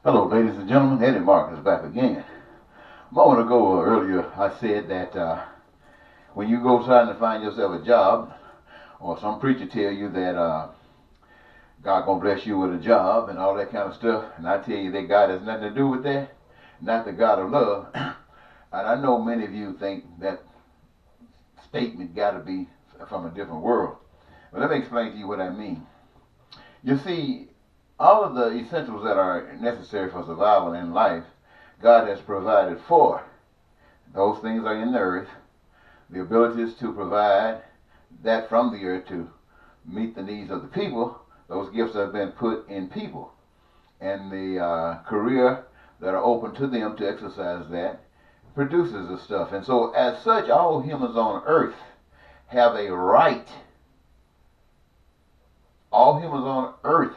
Hello, ladies and gentlemen. Eddie Marcus back again. A moment ago, earlier, I said that when you go trying to find yourself a job, or some preacher tell you that God gonna bless you with a job and all that kind of stuff, and I tell you that God has nothing to do with that, not the God of love. And I know many of you think that statement got to be from a different world. But let me explain to you what I mean. You see, all of the essentials that are necessary for survival in life, God has provided for. Those things are in the earth. The abilities to provide that from the earth to meet the needs of the people, those gifts have been put in people. And the career that are open to them to exercise that produces the stuff. And so as such, all humans on earth have a right. All humans on earth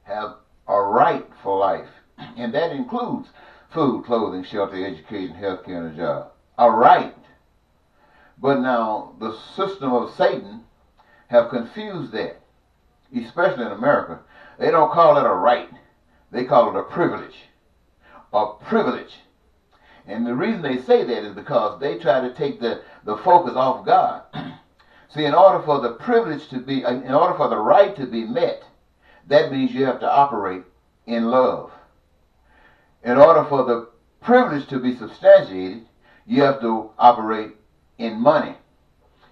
have a right for life. And that includes food, clothing, shelter, education, health care, and a job. A right. But now the system of Satan have confused that, especially in America. They don't call it a right. They call it a privilege. A privilege. And the reason they say that is because they try to take the focus off God. See, in order for the privilege to be, in order for the right to be met, that means you have to operate in love. In order for the privilege to be substantiated, you have to operate in money.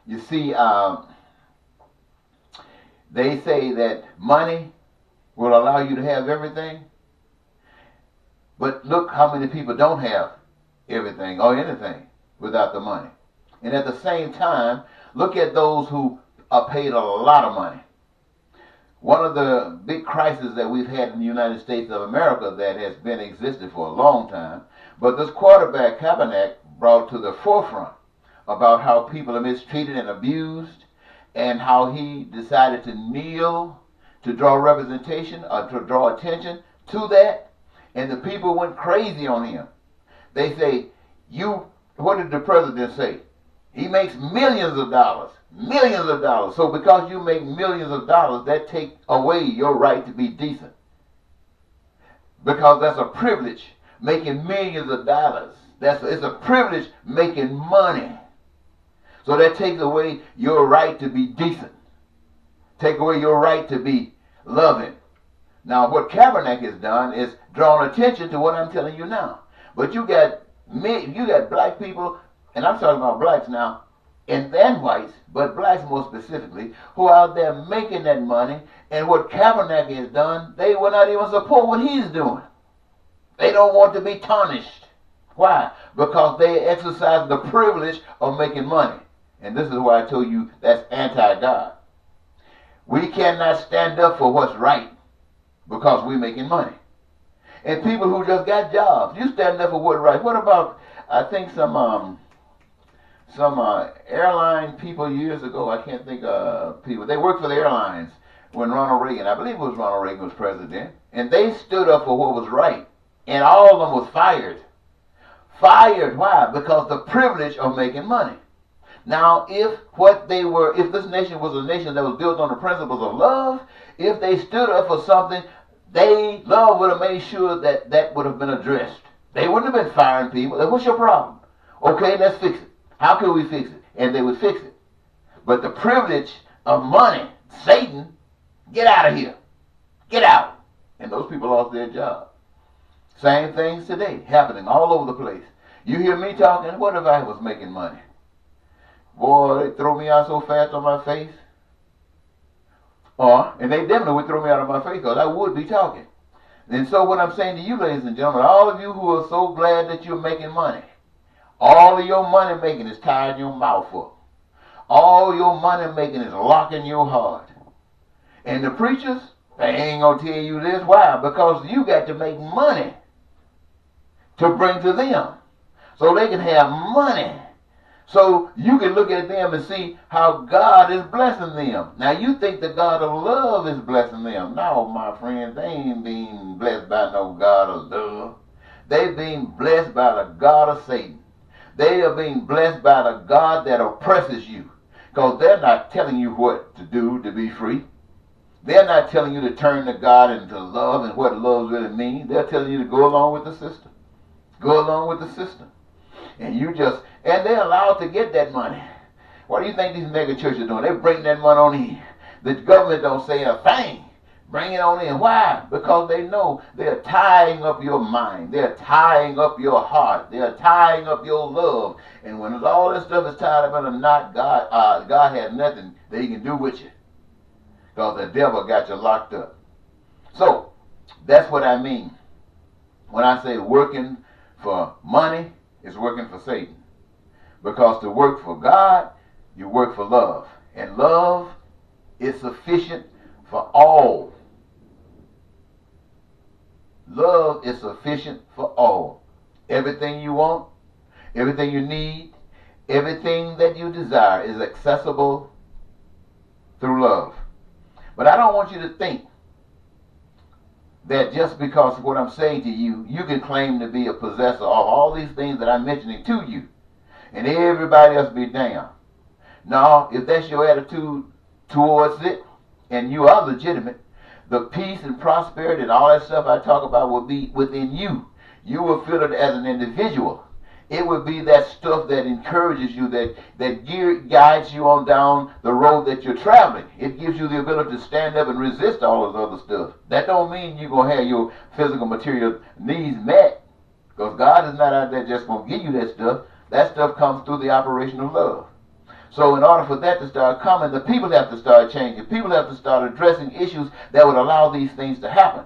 You see, they say that money will allow you to have everything, but look how many people don't have everything or anything without the money. And at the same time, look at those who are paid a lot of money. One of the big crises that we've had in the United States of America that has been existed for a long time, but this quarterback Kaepernick brought to the forefront about how people are mistreated and abused, and how he decided to kneel to draw representation or to draw attention to that, and the people went crazy on him. They say, what did the president say? He makes millions of dollars. Millions of dollars. So because you make millions of dollars, that takes away your right to be decent. Because that's a privilege, making millions of dollars. It's a privilege making money. So that takes away your right to be decent. Take away your right to be loving. Now what Kaepernick has done is drawn attention to what I'm telling you now. But you got black people, and I'm talking about blacks now, and then whites, but blacks more specifically, who are out there making that money, and what Kaepernick has done, they will not even support what he's doing. They don't want to be tarnished. Why? Because they exercise the privilege of making money. And this is why I told you that's anti-God. We cannot stand up for what's right because we're making money. And people who just got jobs, you stand up for what's right. What about, I think some airline people years ago, I can't think of people, they worked for the airlines when Ronald Reagan, I believe it was Ronald Reagan was president, and they stood up for what was right, and all of them was fired. Fired, why? Because the privilege of making money. Now, if this nation was a nation that was built on the principles of love, if they stood up for something, love would have made sure that would have been addressed. They wouldn't have been firing people. What's your problem? Okay, let's fix it. How can we fix it? And they would fix it. But the privilege of money, Satan, get out of here. Get out. And those people lost their job. Same things today, happening all over the place. You hear me talking, what if I was making money? Boy, they throw me out so fast on my face. And they definitely would throw me out of my face because I would be talking. And so what I'm saying to you, ladies and gentlemen, all of you who are so glad that you're making money, all of your money making is tying your mouth up. All your money making is locking your heart. And the preachers, they ain't going to tell you this. Why? Because you got to make money to bring to them so they can have money. So you can look at them and see how God is blessing them. Now you think the God of love is blessing them. No, my friends, they ain't being blessed by no God of love. They're being blessed by the God of Satan. They are being blessed by the God that oppresses you. Because they're not telling you what to do to be free. They're not telling you to turn to God and to love and what love really means. They're telling you to go along with the system. Go along with the system. And they're allowed to get that money. What do you think these mega churches are doing? They bring that money on in. The government don't say a thing. Bring it on in. Why? Because they know they're tying up your mind. They're tying up your heart. They're tying up your love. And when all this stuff is tied up in a knot, God has nothing that he can do with you. Because the devil got you locked up. So, that's what I mean. When I say working for money, it's working for Satan. Because to work for God, you work for love. And love is sufficient for all. Love is sufficient for all. Everything you want, everything you need, everything that you desire is accessible through love. But I don't want you to think that just because of what I'm saying to you, you can claim to be a possessor of all these things that I'm mentioning to you, and everybody else be damned. No, if that's your attitude towards it, and you are legitimate, the peace and prosperity and all that stuff I talk about will be within you. You will feel it as an individual. It would be that stuff that encourages you, that guides you on down the road that you're traveling. It gives you the ability to stand up and resist all this other stuff. That don't mean you're going to have your physical material needs met, because God is not out there just going to give you that stuff. That stuff comes through the operation of love. So in order for that to start coming, the people have to start changing. People have to start addressing issues that would allow these things to happen.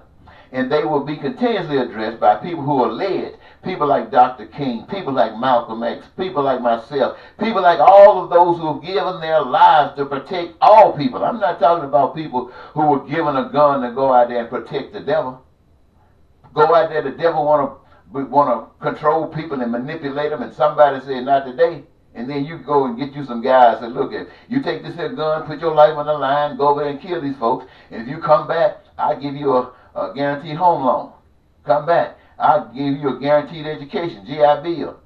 And they will be continuously addressed by people who are led. People like Dr. King, people like Malcolm X, people like myself, people like all of those who have given their lives to protect all people. I'm not talking about people who were given a gun to go out there and protect the devil. Go out there, the devil want to control people and manipulate them, and somebody said, not today. And then you go and get you some guys and look at, you take this here gun, put your life on the line, go over there and kill these folks, and if you come back, I'll give you a guaranteed home loan. Come back. I'll give you a guaranteed education, GI Bill.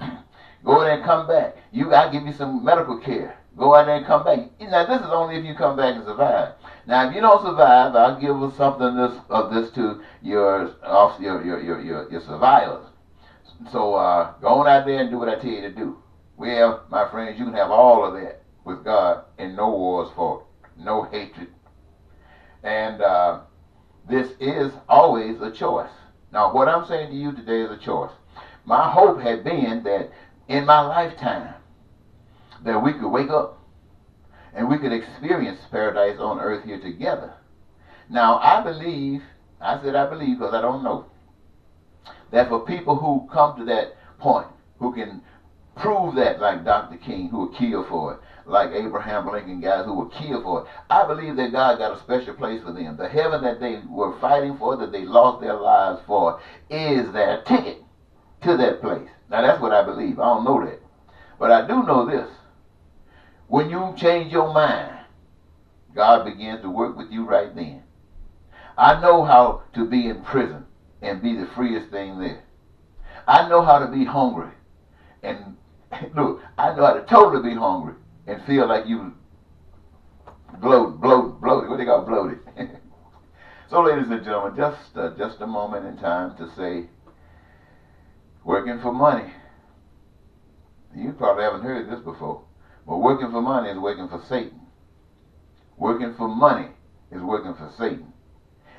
Go in there and come back. I'll give you some medical care. Go out there and come back. Now, this is only if you come back and survive. Now, if you don't survive, I'll give something of this to your survivors. So go on out there and do what I tell you to do. Well, my friends, you can have all of that with God, and no wars fought, no hatred. And this is always a choice. Now, what I'm saying to you today is a choice. My hope had been that in my lifetime, that we could wake up and we could experience paradise on earth here together. Now, I believe because I don't know, that for people who come to that point, who can prove that, like Dr. King, who were killed for it, like Abraham Lincoln, guys who were killed for it, I believe that God got a special place for them. The heaven that they were fighting for, that they lost their lives for, is their ticket to that place. Now, that's what I believe. I don't know that. But I do know this. When you change your mind, God begins to work with you right then. I know how to be in prison and be the freest thing there. I know how to be hungry. And look, I know how to totally be hungry and feel like you bloated. What they call bloated? So, ladies and gentlemen, just a moment in time to say, working for money. You probably haven't heard this before, but working for money is working for Satan. Working for money is working for Satan.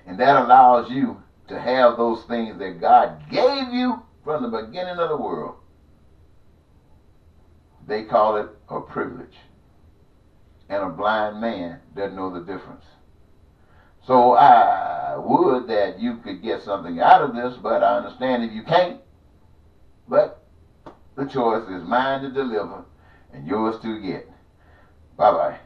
And that allows you to have those things that God gave you from the beginning of the world. They call it a privilege. And a blind man doesn't know the difference. So I would that you could get something out of this, but I understand if you can't. But the choice is mine to deliver and yours to get. Bye-bye.